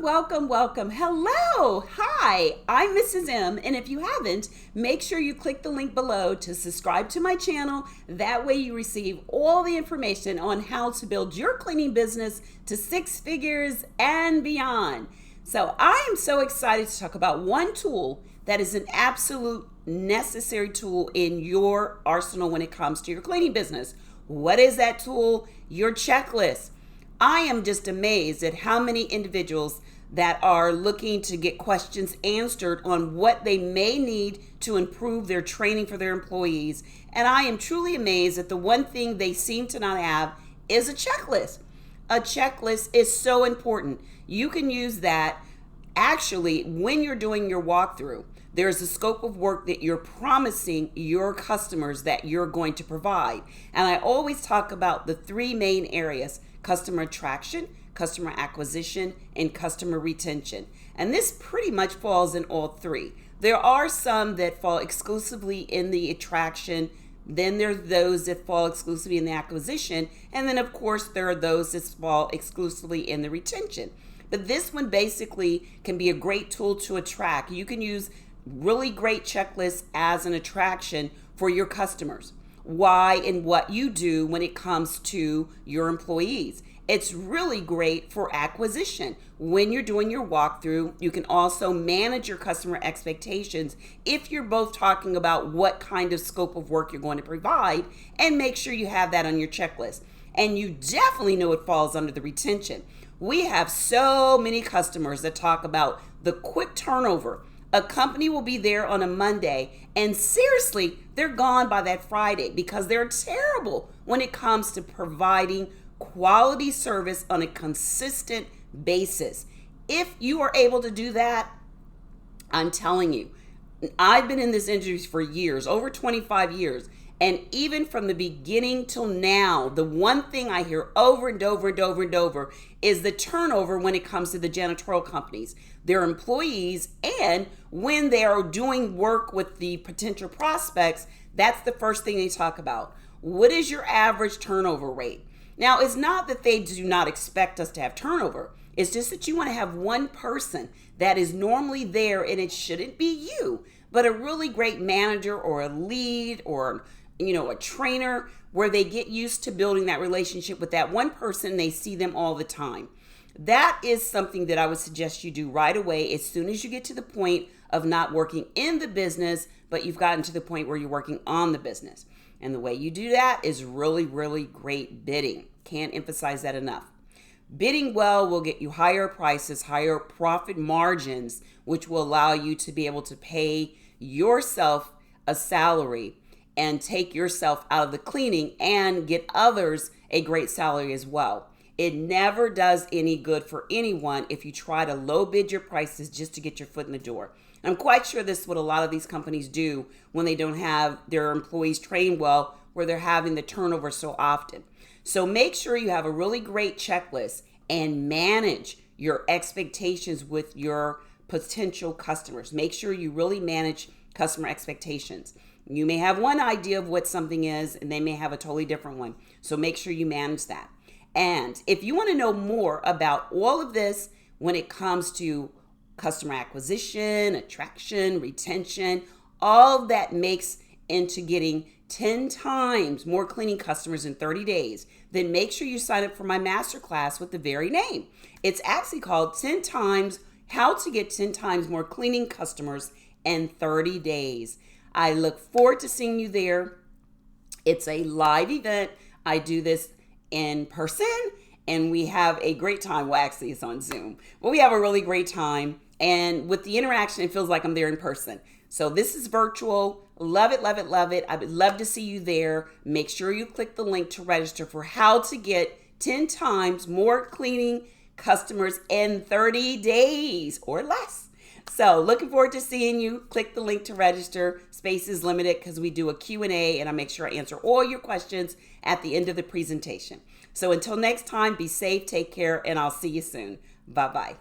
Welcome. Hello. Hi, I'm Mrs. M. And if you haven't, make sure you click the link below to subscribe to my channel. That way you receive all the information on how to build your cleaning business to 6 figures and beyond. So I am so excited to talk about one tool that is an absolute necessary tool in your arsenal when it comes to your cleaning business. What is that tool? Your checklist. I am just amazed at how many individuals that are looking to get questions answered on what they may need to improve their training for their employees. And I am truly amazed that the one thing they seem to not have is a checklist. A checklist is so important. You can use that actually when you're doing your walkthrough. There's a scope of work that you're promising your customers that you're going to provide. And I always talk about the 3 main areas: customer attraction, customer acquisition, and customer retention. And this pretty much falls in all 3. There are some that fall exclusively in the attraction. Then there's those that fall exclusively in the acquisition. And then of course there are those that fall exclusively in the retention. But this one basically can be a great tool to attract. You can use really great checklists as an attraction for your customers. Why and what you do when it comes to your employees. It's really great for acquisition. When you're doing your walkthrough, you can also manage your customer expectations if you're both talking about what kind of scope of work you're going to provide, and make sure you have that on your checklist. And you definitely know it falls under the retention. We have so many customers that talk about the quick turnover. A company will be there on a Monday, and seriously, they're gone by that Friday because they're terrible when it comes to providing quality service on a consistent basis. If you are able to do that, I'm telling you, I've been in this industry for years, over 25 years. And even from the beginning till now, the one thing I hear over and over is the turnover when it comes to the janitorial companies, their employees, and when they are doing work with the potential prospects, that's the first thing they talk about. What is your average turnover rate? Now, it's not that they do not expect us to have turnover. It's just that you want to have one person that is normally there, and it shouldn't be you, but a really great manager or a lead or a trainer, where they get used to building that relationship with that one person. They see them all the time. That is something that I would suggest you do right away as soon as you get to the point of not working in the business, but you've gotten to the point where you're working on the business. And the way you do that is really, really great bidding. Can't emphasize that enough. Bidding well will get you higher prices, higher profit margins, which will allow you to be able to pay yourself a salary and take yourself out of the cleaning and get others a great salary as well. It never does any good for anyone if you try to low bid your prices just to get your foot in the door. I'm quite sure this is what a lot of these companies do when they don't have their employees trained well, where they're having the turnover so often. So make sure you have a really great checklist and manage your expectations with your potential customers. Make sure you really manage customer expectations. You may have one idea of what something is, and they may have a totally different one. So make sure you manage that. And if you want to know more about all of this when it comes to customer acquisition, attraction, retention, all of that makes into getting 10 times more cleaning customers in 30 days, then make sure you sign up for my masterclass with the very name. It's actually called 10 times, how to get 10 times more cleaning customers in 30 days. I look forward to seeing you there. It's a live event. I do this in person, and we have a great time. Well, actually, it's on Zoom, but we have a really great time. And with the interaction, it feels like I'm there in person. So this is virtual. Love it, love it, love it. I would love to see you there. Make sure you click the link to register for how to get 10 times more cleaning customers in 30 days or less. So looking forward to seeing you. Click the link to register. Space is limited because we do a Q&A, and I make sure I answer all your questions at the end of the presentation. So until next time, be safe, take care, and I'll see you soon. Bye-bye.